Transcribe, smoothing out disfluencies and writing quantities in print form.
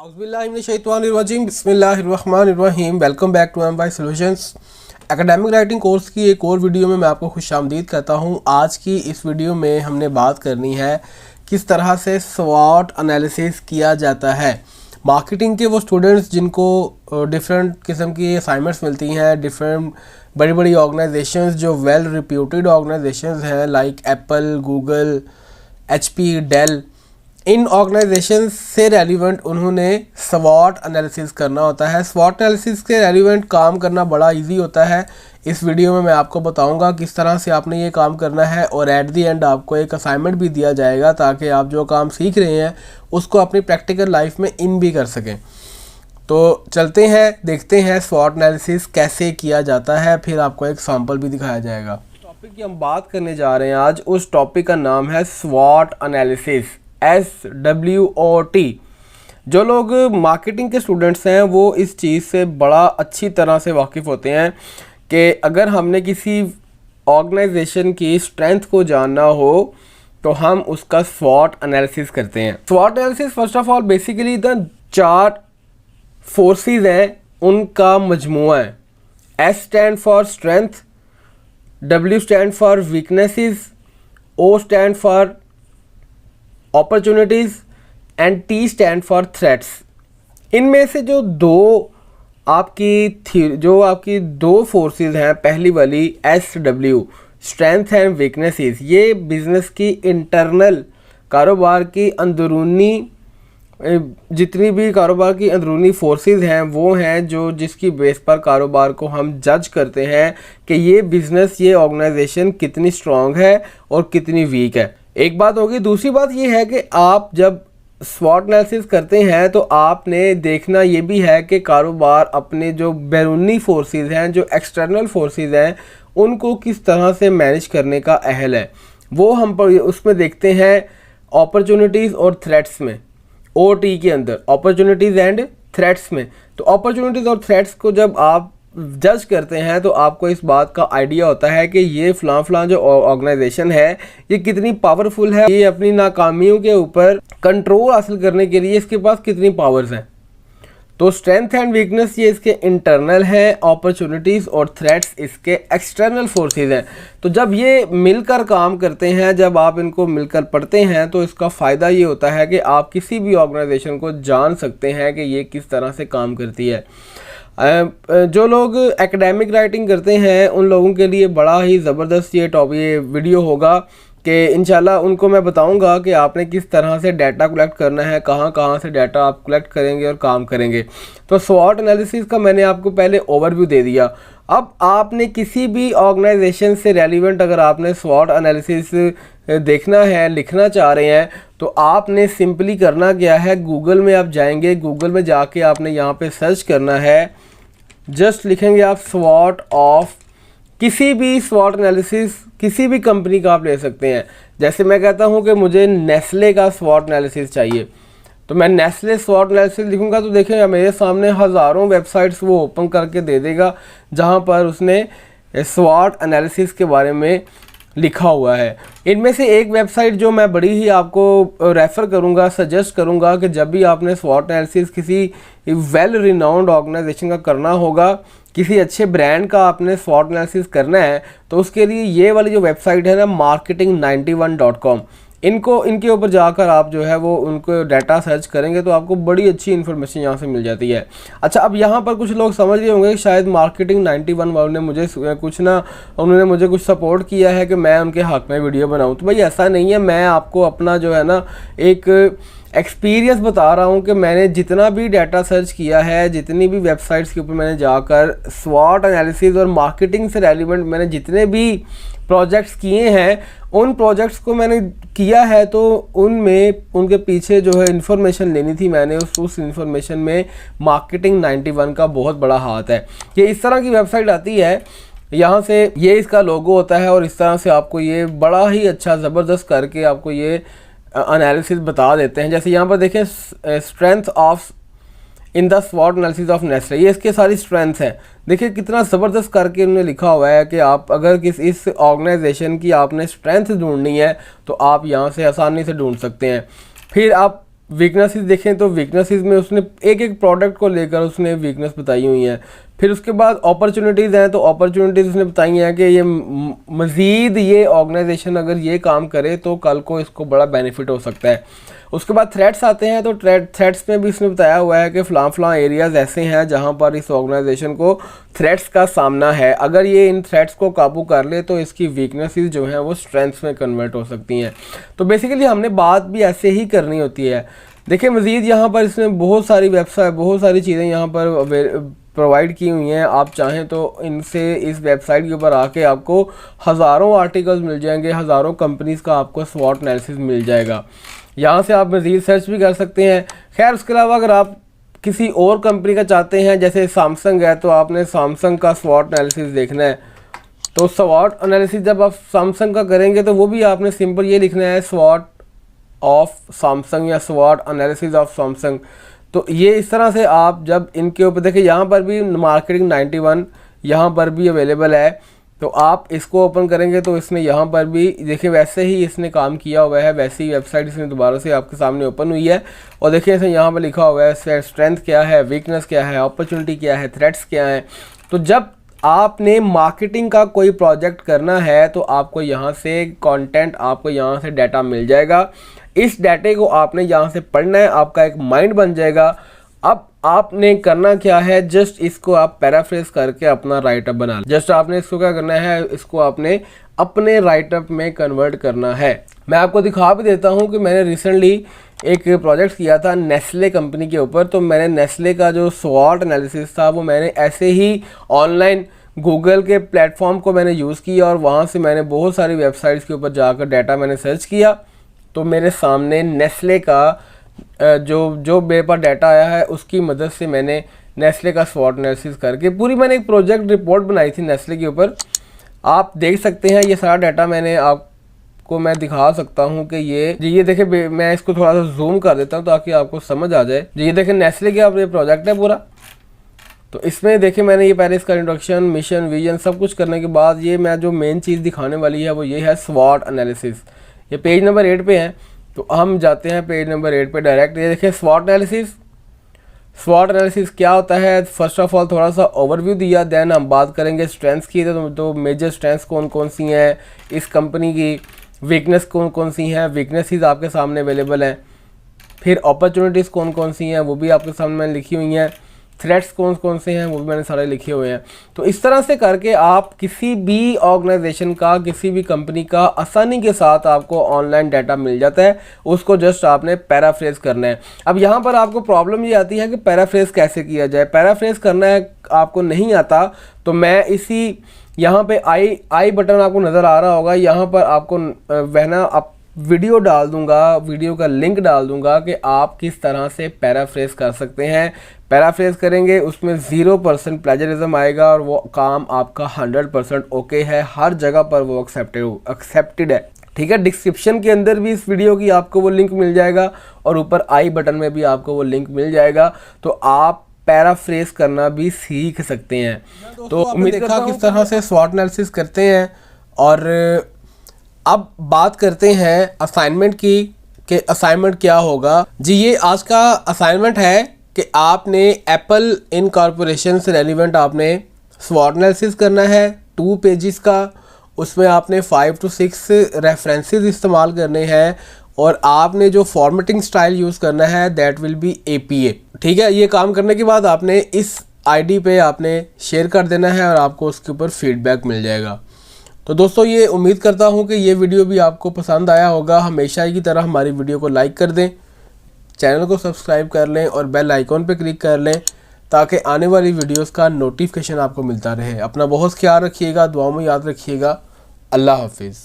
औज़ुबिल्लाहिमिनश्शैतानिर्रजीम बिस्मिल्लाहिर्रहमानिर्रहीम। Welcome back to MY solutions. Academic writing course की एक और वीडियो में मैं आपको खुशामदीद कहता हूँ। आज की इस वीडियो में हमने बात करनी है किस तरह से स्वॉट एनालिसिस किया जाता है। मार्केटिंग के वो स्टूडेंट्स जिनको डिफरेंट किस्म की असाइनमेंट्स मिलती हैं, डिफरेंट बड़ी बड़ी ऑर्गेनाइजेशंस जो वेल रिप्यूटेड ऑर्गेनाइजेशंस हैं like Apple, Google, HP, Dell, इन ऑर्गेनाइजेशन से रेलिवेंट उन्होंने स्वॉट एनालिसिस करना होता है। स्वॉट एनालिसिस के रेलिवेंट काम करना बड़ा इजी होता है। इस वीडियो में मैं आपको बताऊंगा किस तरह से आपने ये काम करना है और एट दी एंड आपको एक असाइनमेंट भी दिया जाएगा ताकि आप जो काम सीख रहे हैं उसको अपनी प्रैक्टिकल लाइफ में इन भी कर सकें। तो चलते हैं, देखते हैं स्वॉट एनालिसिस कैसे किया जाता है, फिर आपको एक सैम्पल भी दिखाया जाएगा। टॉपिक की हम बात करने जा रहे हैं आज, उस टॉपिक का नाम है स्वॉट एनालिसिस, SWOT। जो लोग मार्केटिंग के स्टूडेंट्स हैं वो इस चीज़ से बड़ा अच्छी तरह से वाकिफ़ होते हैं कि अगर हमने किसी ऑर्गेनाइजेशन की स्ट्रेंथ को जानना हो तो हम उसका स्वॉट एनालिसिस करते हैं। स्वॉट analysis first of all basically the 4 forces हैं, उनका मजमुआ है। S stand for strength, W stand for weaknesses, O stand for opportunities and T stand for threats. इनमें से जो आपकी दो फोर्सेस हैं, पहली वाली SW स्ट्रेंथ एंड वीकनेसेस, ये बिज़नेस की इंटरनल कारोबार की अंदरूनी जितनी भी कारोबार की अंदरूनी फोर्सेस हैं वो हैं जो जिसकी बेस पर कारोबार को हम जज करते हैं कि ये बिज़नेस, ये ऑर्गेनाइजेशन कितनी स्ट्रॉन्ग है और कितनी वीक है। एक बात होगी। दूसरी बात ये है कि आप जब स्वॉट एनालिसिस करते हैं तो आपने देखना ये भी है कि कारोबार अपने जो बैरूनी फोर्सेस हैं, जो एक्सटर्नल फोर्सेस हैं, उनको किस तरह से मैनेज करने का अहल है। वो हम उसमें देखते हैं अपॉर्चुनिटीज़ और थ्रेट्स में, OT के अंदर, अपॉर्चुनिटीज़ एंड थ्रेट्स में। तो अपॉर्चुनिटीज़ और थ्रेट्स को जब आप जज करते हैं तो आपको इस बात का आइडिया होता है कि ये फ़लाँ जो ऑर्गेनाइजेशन है ये कितनी पावरफुल है, ये अपनी नाकामियों के ऊपर कंट्रोल हासिल करने के लिए इसके पास कितनी पावर्स हैं। तो स्ट्रेंथ एंड वीकनेस ये इसके इंटरनल है, अपॉर्चुनिटीज़ और थ्रेट्स इसके एक्सटर्नल फोर्सेस हैं। तो जब ये मिलकर काम करते हैं, जब आप इनको मिलकर पढ़ते हैं तो इसका फ़ायदा ये होता है कि आप किसी भी ऑर्गेनाइजेशन को जान सकते हैं कि ये किस तरह से काम करती है। जो लोग एकेडमिक राइटिंग करते हैं उन लोगों के लिए बड़ा ही ज़बरदस्त ये वीडियो होगा कि इंशाल्लाह उनको मैं बताऊंगा कि आपने किस तरह से डाटा कलेक्ट करना है, कहाँ कहाँ से डाटा आप कलेक्ट करेंगे और काम करेंगे। तो स्वॉट एनालिसिस का मैंने आपको पहले ओवरव्यू दे दिया। अब आपने किसी भी ऑर्गेनाइजेशन से रेलिवेंट अगर आपने स्वॉट एनालिसिस देखना है, लिखना चाह रहे हैं, तो आपने सिंपली करना क्या है, गूगल में आप जाएंगे, गूगल में जाके आपने यहाँ पे सर्च करना है, जस्ट लिखेंगे आप स्वॉट ऑफ किसी भी स्वॉट एनालिसिस, किसी भी कंपनी का आप ले सकते हैं। जैसे मैं कहता हूँ कि मुझे नेस्ले का स्वॉट एनालिसिस चाहिए, तो मैं नेस्ले स्वॉट एनालिसिस लिखूंगा तो देखें मेरे सामने हज़ारों वेबसाइट्स वो ओपन करके दे देगा जहाँ पर उसने स्वॉट एनालिसिस के बारे में लिखा हुआ है। इनमें से एक वेबसाइट जो मैं बड़ी ही आपको रेफ़र करूंगा, सजेस्ट करूंगा कि जब भी आपने स्वॉट एनालिसिस किसी वेल रिनाउंड ऑर्गेनाइजेशन का करना होगा, किसी अच्छे ब्रांड का आपने स्वॉट एनालिसिस करना है, तो उसके लिए ये वाली जो वेबसाइट है ना, marketing91.com, इनके ऊपर जाकर आप जो है वो उनको डाटा सर्च करेंगे तो आपको बड़ी अच्छी इन्फॉर्मेशन यहाँ से मिल जाती है। अच्छा, अब यहाँ पर कुछ लोग समझ रहे होंगे कि शायद Marketing91 वालों ने मुझे उन्होंने मुझे कुछ सपोर्ट किया है कि मैं उनके हक़ में वीडियो बनाऊँ। तो भाई ऐसा नहीं है, मैं आपको अपना जो है ना एक एक्सपीरियंस बता रहा हूँ कि मैंने जितना भी डाटा सर्च किया है, जितनी भी वेबसाइट्स के ऊपर मैंने जाकर स्वॉट एनालिसिस और मार्केटिंग से रेलिवेंट मैंने जितने भी प्रोजेक्ट्स किए हैं, उन प्रोजेक्ट्स को मैंने किया है तो उनमें उनके पीछे जो है इन्फॉर्मेशन लेनी थी मैंने, उस इन्फॉर्मेशन में Marketing91 का बहुत बड़ा हाथ है। ये इस तरह की वेबसाइट आती है, यहाँ से ये इसका लोगो होता है और इस तरह से आपको ये बड़ा ही अच्छा ज़बरदस्त करके आपको ये एनालिसिस बता देते हैं। जैसे यहाँ पर देखें, स्ट्रेंथ ऑफ इन द स्वॉट एनालिसिस ऑफ नेस्ले, ये इसके सारी स्ट्रेंथ हैं। देखिए कितना ज़बरदस्त करके उन्होंने लिखा हुआ है कि आप अगर इस ऑर्गेनाइजेशन की आपने स्ट्रेंथ ढूंढनी है तो आप यहाँ से आसानी से ढूंढ सकते हैं। फिर आप वीकनेसेस देखें तो वीकनेसेस में उसने एक एक प्रोडक्ट को लेकर उसने वीकनेस बताई हुई हैं। फिर उसके बाद अपॉर्चुनिटीज़ हैं, तो अपॉर्चुनिटीज़ उसने बताई हैं कि ये मज़ीद ये ऑर्गेनाइजेशन अगर ये काम करे तो कल को इसको बड़ा बेनिफिट हो सकता है। उसके बाद थ्रेट्स आते हैं, तो थ्रेट्स में भी इसने बताया हुआ है कि फ़लाँ एरियाज़ ऐसे हैं जहाँ पर इस ऑर्गेनाइजेशन को थ्रेट्स का सामना है। अगर ये इन थ्रेट्स को काबू कर ले तो इसकी वीकनेसेस जो हैं वो स्ट्रेंथ्स में कन्वर्ट हो सकती हैं। तो बेसिकली हमने बात भी ऐसे ही करनी होती है। देखिए मज़ीद यहाँ पर इसमें बहुत सारी वेबसाइट, बहुत सारी चीज़ें यहाँ पर प्रोवाइड की हुई हैं। आप चाहें तो इनसे इस वेबसाइट के ऊपर आके आपको हज़ारों आर्टिकल्स मिल जाएंगे, हज़ारों कंपनीज़ का आपको स्वॉट एनालिसिस मिल जाएगा। यहाँ से आप मज़ीद सर्च भी कर सकते हैं। खैर उसके अलावा अगर आप किसी और कंपनी का चाहते हैं, जैसे सैमसंग है, तो आपने सैमसंग का स्वॉट एनालिसिस देखना है, तो स्वॉट एनालिसिस जब आप सैमसंग का करेंगे तो वो भी आपने सिंपल ये लिखना है स्वॉट ऑफ सैमसंग या स्वॉट एनालिसिस ऑफ सैमसंग। तो ये इस तरह से आप जब इनके ऊपर देखिए, यहाँ पर भी मार्केटिंग 91 यहाँ पर भी अवेलेबल है, तो आप इसको ओपन करेंगे तो इसने यहाँ पर भी देखिए वैसे ही इसने काम किया हुआ है, वैसे ही वेबसाइट इसने दोबारा से आपके सामने ओपन हुई है। और देखिए इसने यहाँ पर लिखा हुआ है स्ट्रेंथ क्या है, वीकनेस क्या है, अपॉर्चुनिटी क्या है, थ्रेट्स क्या है। तो जब आपने मार्केटिंग का कोई प्रोजेक्ट करना है तो आपको यहाँ से कंटेंट, आपको यहाँ से डाटा मिल जाएगा। इस डाटे को आपने यहाँ से पढ़ना है, आपका एक माइंड बन जाएगा। अब आपने करना क्या है, जस्ट इसको आप पैराफ्रेज करके अपना राइटअप बना, जस्ट आपने इसको क्या करना है, इसको आपने अपने राइटअप में कन्वर्ट करना है। मैं आपको दिखा भी देता हूँ कि मैंने रिसेंटली एक प्रोजेक्ट किया था नेस्ले कंपनी के ऊपर। तो मैंने नेस्ले का जो स्वॉट एनालिसिस था वो मैंने ऐसे ही ऑनलाइन गूगल के प्लेटफॉर्म को मैंने यूज़ किया और वहाँ से मैंने बहुत सारी वेबसाइट्स के ऊपर जाकर डाटा मैंने सर्च किया। तो मेरे सामने नेस्ले का जो मेरे पास डाटा आया है उसकी मदद से मैंने नेस्ले का स्वॉट एनालिसिस करके पूरी मैंने एक प्रोजेक्ट रिपोर्ट बनाई थी नेस्ले के ऊपर। आप देख सकते हैं ये सारा डाटा मैंने आपको मैं दिखा सकता हूं कि ये देखें, मैं इसको थोड़ा सा जूम कर देता हूं ताकि आपको समझ आ जाए। ये देखें नेस्ले का ये प्रोजेक्ट है पूरा। तो इसमें देखिए मैंने ये पहले इसका इंट्रोडक्शन, मिशन, विजन सब कुछ करने के बाद ये मैं जो मेन चीज़ दिखाने वाली है वो ये है स्वॉट एनालिसिस। ये पेज नंबर 8 पे है, तो हम जाते हैं पेज नंबर 8 पे डायरेक्ट। ये देखें स्वॉट एनालिसिस। स्वॉट एनालिसिस क्या होता है, फर्स्ट ऑफ ऑल थोड़ा सा ओवरव्यू दिया, देन हम बात करेंगे स्ट्रेंथ्स की। तो मेजर स्ट्रेंथ्स कौन कौन सी हैं इस कंपनी की, वीकनेस कौन कौन सी हैं, वीकनेसेस आपके सामने अवेलेबल हैं। फिर अपॉर्चुनिटीज़ कौन कौन सी हैं वो भी आपके सामने मैंने लिखी हुई हैं। थ्रेट्स कौन कौन से हैं वो भी मैंने सारे लिखे हुए हैं। तो इस तरह से करके आप किसी भी ऑर्गेनाइजेशन का, किसी भी कंपनी का आसानी के साथ आपको ऑनलाइन डाटा मिल जाता है, उसको जस्ट आपने पैराफ्रेज करना है। अब यहाँ पर आपको प्रॉब्लम ये आती है कि पैराफ्रेज कैसे किया जाए। पैराफ्रेज करना है आपको नहीं आता, तो मैं इसी यहाँ पे आई बटन आपको नज़र आ रहा होगा, यहाँ पर आपको वहना आप वीडियो डाल दूंगा, वीडियो का लिंक डाल दूंगा कि आप किस तरह से पैराफ्रेज कर सकते हैं। पैराफ्रेज करेंगे उसमें 0% प्लेजरिज्म आएगा और वो काम आपका 100% ओके है, हर जगह पर वो एक्सेप्टेड है। ठीक है, डिस्क्रिप्शन के अंदर भी इस वीडियो की आपको वो लिंक मिल जाएगा और ऊपर आई बटन में भी आपको वो लिंक मिल जाएगा, तो आप पैराफ्रेज करना भी सीख सकते हैं। तो उम्मीद देखा किस तरह से स्वॉट एनालिसिस करते हैं। और अब बात करते हैं असाइनमेंट की कि असाइनमेंट क्या होगा। जी ये आज का असाइनमेंट है कि आपने एप्पल इनकॉर्पोरेशन से रेलिवेंट आपने स्वॉट एनालिसिस करना है 2 पेजेस का। उसमें आपने 5 to 6 रेफरेंसेस इस्तेमाल करने हैं और आपने जो फॉर्मेटिंग स्टाइल यूज़ करना है दैट विल बी APA। ठीक है, ये काम करने के बाद आपने इस ID पे आपने शेयर कर देना है और आपको उसके ऊपर फीडबैक मिल जाएगा। तो दोस्तों ये उम्मीद करता हूँ कि ये वीडियो भी आपको पसंद आया होगा। हमेशा की तरह हमारी वीडियो को लाइक कर दें, चैनल को सब्सक्राइब कर लें और बेल आइकॉन पर क्लिक कर लें ताकि आने वाली वीडियोस का नोटिफिकेशन आपको मिलता रहे। अपना बहुत ख्याल रखिएगा, दुआओं में याद रखिएगा। अल्लाह हाफिज़।